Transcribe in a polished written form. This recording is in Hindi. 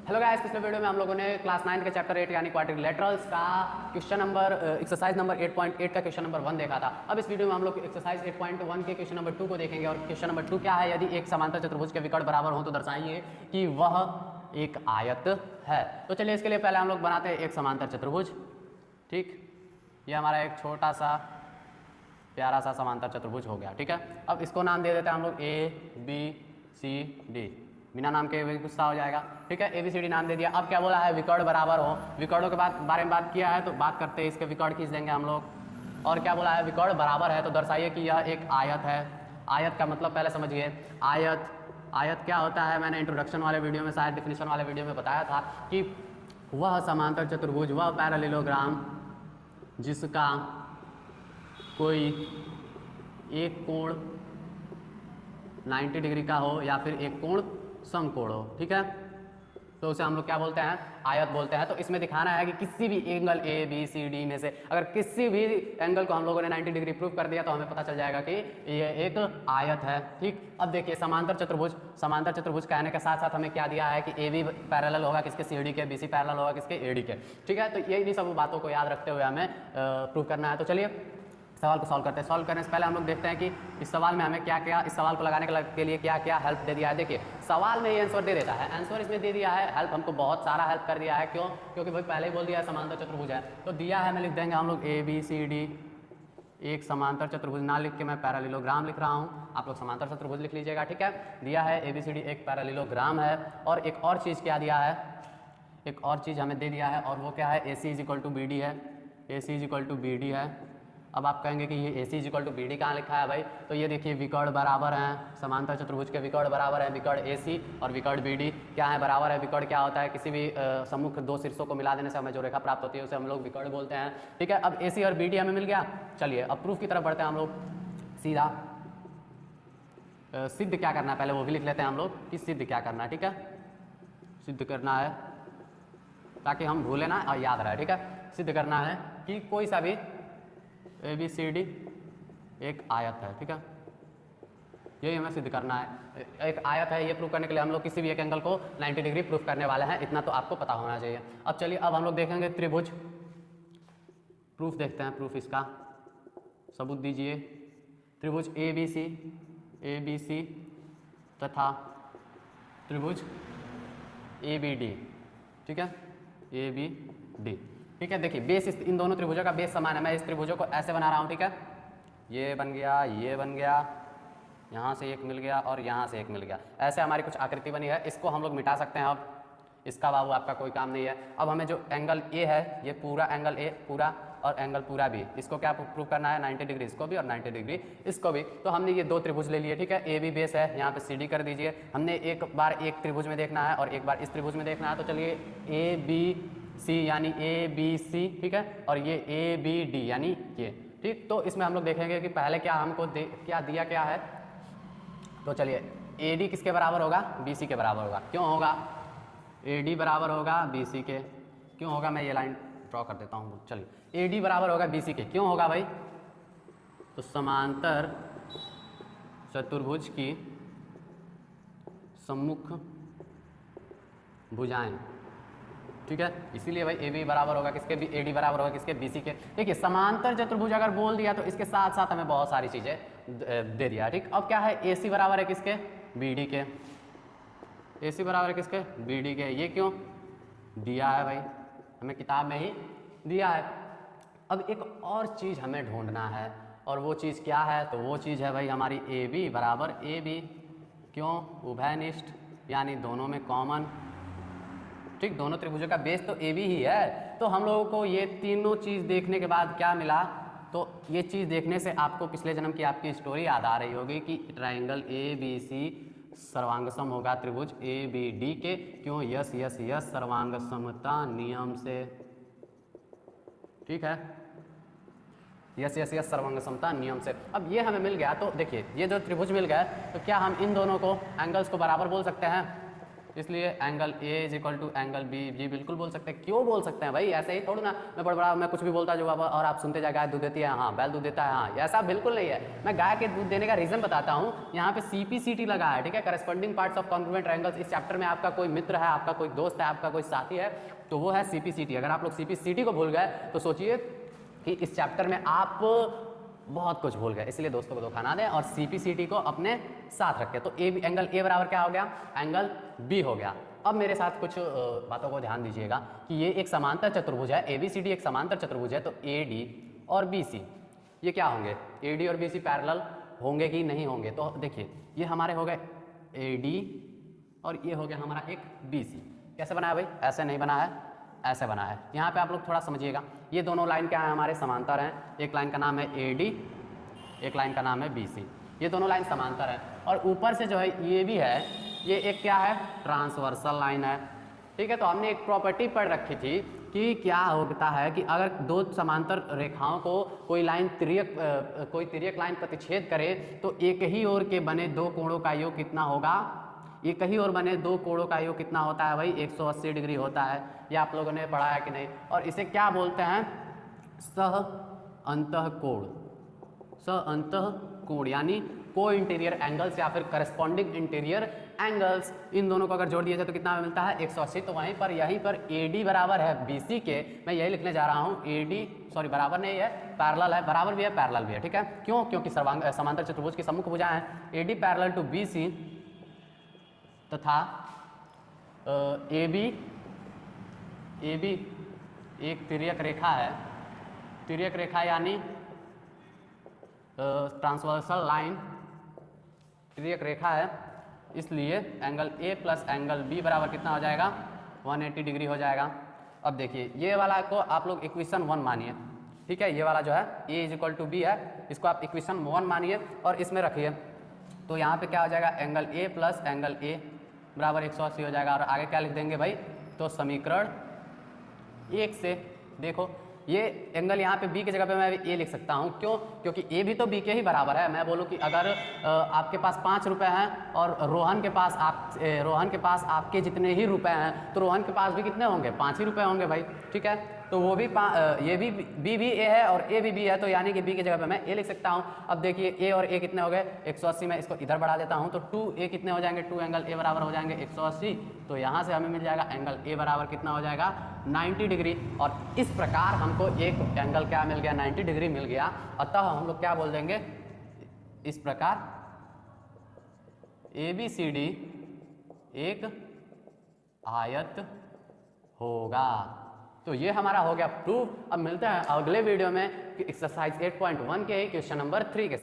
हेलो गाइस, पिछले वीडियो में हम लोगों ने क्लास 9 के चैप्टर 8 यानी क्वाड्रिलेटरल्स का क्वेश्चन नंबर एक्सरसाइज नंबर 8.8 का क्वेश्चन नंबर 1 देखा था। अब इस वीडियो में हम लोग एक्सरसाइज 8.1 के क्वेश्चन नंबर 2 को देखेंगे। और क्वेश्चन नंबर 2 क्या है? यदि एक समांतर चतुर्भुज के विकर्ण बराबर हो तो दर्शाइए कि वह एक आयत है। तो चलिए इसके लिए पहले हम लोग बनाते हैं एक समांतर चतुर्भुज। ठीक, ये हमारा एक छोटा सा प्यारा सा समांतर चतुर्भुज हो गया। ठीक है, अब इसको नाम दे देते हैं हम लोग ABCD। बिना नाम के भी गुस्सा हो जाएगा। ठीक है, ABCD नाम दे दिया। अब क्या बोला है? विकर्ण बराबर हो। विकर्णों के बारे में बात किया है तो बात करते हैं, इसके विकर्ण खींच देंगे हम लोग। और क्या बोला है? विकर्ण बराबर है तो दर्शाइए कि यह एक आयत है। आयत का मतलब पहले समझिए। आयत क्या होता है? मैंने इंट्रोडक्शन वाले वीडियो में, शायद डिफिनीशन वाले वीडियो में बताया था कि वह समांतर चतुर्भुज, वह पैरेललोग्राम जिसका कोई एक कोण 90 डिग्री का हो या फिर एक कोण समकोण हो। ठीक है, तो उसे हम लोग क्या बोलते हैं? आयत बोलते हैं। तो इसमें दिखाना है कि किसी भी एंगल ABCD में से अगर किसी भी एंगल को हम लोगों ने 90 डिग्री प्रूव कर दिया तो हमें पता चल जाएगा कि ये एक आयत है। ठीक, अब देखिए समांतर चतुर्भुज कहने के साथ साथ हमें क्या दिया है कि AB पैरेलल होगा किसके? CD के। BC पैरेलल होगा किसके? AD के। ठीक है, तो यही सब बातों को याद रखते हुए हमें प्रूव करना है। तो चलिए सवाल को सॉल्व करते हैं। सॉल्व करने से पहले हम लोग देखते हैं कि इस सवाल में हमें क्या क्या, इस सवाल को लगाने के लिए क्या क्या हेल्प दे दिया है। देखिए सवाल में ये आंसर दे देता है, आंसर इसमें दे दिया है। हेल्प हमको बहुत सारा हेल्प कर दिया है। क्यों? क्योंकि भाई पहले ही बोल दिया है समांतर चतुर्भुज है तो दिया है। मैं लिख देंगे हम लोग ABCD एक समांतर चतुर्भुज, ना लिख के मैं पैरेललोग्राम लिख रहा हूँ। आप लोग समांतर चतुर्भुज लिख लीजिएगा। ठीक है, दिया है ABCD एक पैरेललोग्राम है। और एक और चीज़ क्या दिया है? एक और चीज़ हमें दे दिया है और वो क्या है? AC = BD है। AC = BD है। अब आप कहेंगे कि ये AC = BD कहाँ लिखा है भाई? तो ये देखिए विकर्ण बराबर हैं, समांतर चतुर्भुज के विकर्ण बराबर है। विकर्ण AC और विकर्ण BD क्या है? बराबर है। विकर्ण क्या होता है? किसी भी सम्मुख दो शीर्षों को मिला देने से हमें जो रेखा प्राप्त होती है उसे हम लोग विकर्ण बोलते हैं। ठीक है, अब AC और BD हमें मिल गया। चलिए अब प्रूफ की तरफ बढ़ते हैं हम लोग सीधा। सिद्ध क्या करना है पहले वो भी लिख लेते हैं हम लोग कि सिद्ध क्या करना है। ठीक है, सिद्ध करना है ताकि हम भूलें ना और याद रहे। ठीक है, सिद्ध करना है कि कोई सा भी ABCD एक आयत है। ठीक है, यही हमें सिद्ध करना है। एक आयत है, ये प्रूफ करने के लिए हम लोग किसी भी एक एंगल को 90 डिग्री प्रूफ करने वाले हैं। इतना तो आपको पता होना चाहिए। अब चलिए अब हम लोग देखेंगे त्रिभुज। प्रूफ देखते हैं, प्रूफ इसका सबूत दीजिए। त्रिभुज ABC तथा त्रिभुज ABD। ठीक है, ABD। ठीक है, देखिए बेस इन दोनों त्रिभुजों का बेस समान है। मैं इस त्रिभुजों को ऐसे बना रहा हूँ। ठीक है, ये बन गया, ये बन गया, यहाँ से एक मिल गया और यहाँ से एक मिल गया। ऐसे हमारी कुछ आकृति बनी है। इसको हम लोग मिटा सकते हैं। अब इसका बाबू आपका कोई काम नहीं है। अब हमें जो एंगल A है, ये पूरा एंगल A पूरा और एंगल पूरा B, इसको क्या प्रूव करना है? 90 डिग्री इसको भी और 90 डिग्री इसको भी। तो हमने ये दो त्रिभुज ले लिए। ठीक है, AB बेस है, यहाँ पे CD कर दीजिए। हमने एक बार एक त्रिभुज में देखना है और एक बार इस त्रिभुज में देखना है। तो चलिए ABC यानी ABC। ठीक है, और ये ABD यानी ये। ठीक, तो इसमें हम लोग देखेंगे कि पहले क्या हमको क्या दिया क्या है। तो चलिए AD किसके बराबर होगा? BC के बराबर होगा। क्यों होगा? AD बराबर होगा BC के। क्यों होगा? मैं ये लाइन ड्रॉ कर देता हूँ। चलिए AD बराबर होगा BC के। क्यों होगा भाई? तो समांतर चतुर्भुज की सम्मुख भुजाएं। ठीक है, इसीलिए भाई AB बराबर होगा किसके? AD बराबर होगा किसके? BC के। देखिए समांतर चतुर्भुज अगर बोल दिया तो इसके साथ साथ हमें बहुत सारी चीजें दे दिया। ठीक, अब क्या है? AC बराबर है किसके? BD के। AC बराबर है किसके? BD के। ये क्यों दिया है भाई? हमें किताब में ही दिया है। अब एक और चीज हमें ढूंढना है और वो चीज क्या है? तो वो चीज है भाई हमारी AB बराबर AB। क्यों? उभयनिष्ठ यानी दोनों में कॉमन। ठीक, दोनों त्रिभुजों का बेस तो AB ही है। तो हम लोगों को ये तीनों चीज़ देखने के बाद क्या मिला? तो ये चीज़ देखने से आपको पिछले जन्म की आपकी स्टोरी याद आ रही होगी कि ट्रायंगल ABC सर्वांग सम होगा त्रिभुज ABD के। क्यों? यस यस यस, सर्वांग समता नियम से। ठीक है, यस यस यस, सर्वांग समता नियम से। अब ये हमें मिल गया। तो देखिए ये जो त्रिभुज मिल गया तो क्या हम इन दोनों को एंगल्स को बराबर बोल सकते हैं? इसलिए angle a is equal to angle b. जी बिल्कुल बोल सकते हैं। क्यों बोल सकते हैं भाई? ऐसे ही थोड़ा ना मैं बड़ा मैं कुछ भी बोलता जो और आप सुनते जाए गाय दूध देती है, हाँ बैल दूध देता है, हाँ ऐसा बिल्कुल नहीं है। मैं गाय के दूध देने का रीज़न बताता हूँ। यहाँ पे CPCT लगा है, ठीक है, corresponding parts of congruent triangles. इस चैप्टर में आपका कोई मित्र है, आपका कोई दोस्त है, आपका कोई साथी है, तो वो है CPCT। अगर आप लोग CPCT को भूल गए तो सोचिए कि इस चैप्टर में आप बहुत कुछ भूल गए। इसलिए दोस्तों को धोखा ना दें और CPCT को अपने साथ रखें। तो एंगल ए बराबर क्या हो गया? एंगल बी हो गया। अब मेरे साथ कुछ बातों को ध्यान दीजिएगा कि ये एक समांतर चतुर्भुज है, ABCD एक समांतर चतुर्भुज है, तो AD और BC ये क्या होंगे? AD और BC पैरेलल होंगे कि नहीं होंगे? तो देखिए ये हमारे हो गए AD और ये हो गया हमारा एक BC। कैसे बनाया भाई? ऐसे नहीं बना है, ऐसे बना है। यहाँ पे आप लोग थोड़ा समझिएगा, ये दोनों लाइन क्या है? हमारे समांतर हैं। एक लाइन का नाम है AD, एक लाइन का नाम है BC। ये दोनों लाइन समांतर है और ऊपर से जो है ये भी है, ये एक क्या है? ट्रांसवर्सल लाइन है, ठीक है। तो हमने एक प्रॉपर्टी पढ़ रखी थी कि क्या होता है कि अगर दो समांतर रेखाओं को कोई तिर्यक लाइन प्रतिच्छेद करे तो एक ही ओर के बने दो कोणों का योग कितना होगा? एक ही ओर बने दो कोणों का योग कितना होता है भाई? 180 डिग्री होता है। ये आप लोगों ने पढ़ा है कि नहीं? और इसे क्या बोलते हैं? सह अंतःकोण। सह अंतःकोण यानी को इंटीरियर एंगल्स या फिर करस्पॉन्डिंग इंटीरियर एंगल्स, इन दोनों को अगर जोड़ दिया जाए तो कितना मिलता है? 180। तो यहीं पर AD बराबर है BC के, मैं यही लिखने जा रहा हूँ। AD सॉरी बराबर नहीं है, पैरेलल है, बराबर भी है पैरेलल भी है, ठीक है। क्यों? क्योंकि समांतर चतुर्भुज की सम्मुख भुजाएं हैं। AD पैरेलल टू BC तथा AB एक तिर्यक रेखा है। तिर्यक रेखा यानी ट्रांसवर्सल लाइन तिर्यक रेखा है, इसलिए angle A plus angle B बराबर कितना हो जाएगा? 180 डिग्री हो जाएगा। अब देखिए ये वाला को आप लोग इक्वेशन 1 मानिए, ठीक है। ये वाला जो है A is equal to B है, इसको आप इक्वेशन 1 मानिए और इसमें रखिए। तो यहाँ पे क्या हो जाएगा? Angle A plus angle A बराबर 180 हो जाएगा। और आगे क्या लिख देंगे भाई? तो समीकरण 1 से देखो ये एंगल यहाँ पे B की जगह पे मैं A लिख सकता हूँ। क्यों? क्योंकि A भी तो B के ही बराबर है। मैं बोलूँ कि अगर आपके पास 5 रुपए हैं और रोहन के पास आपके जितने ही रुपए हैं, तो रोहन के पास भी कितने होंगे? 5 ही रुपए होंगे भाई, ठीक है। तो वो भी ये भी B भी A है और A भी B है, तो यानी कि B की जगह पे मैं A लिख सकता हूँ। अब देखिए A और A कितने हो गए? 180। में इसको इधर बढ़ा देता हूँ तो 2A कितने हो जाएंगे? 2 एंगल A बराबर हो जाएंगे 180। तो यहाँ से हमें मिल जाएगा एंगल A बराबर कितना हो जाएगा? 90 डिग्री। और इस प्रकार हमको एक एंगल क्या मिल गया? 90 डिग्री मिल गया। अतः हम लोग क्या बोल देंगे इस प्रकार? ABCD एक आयत होगा। तो ये हमारा हो गया प्रूफ। अब मिलते हैं अगले वीडियो में एक्सरसाइज 8.1 के क्वेश्चन नंबर 3 के।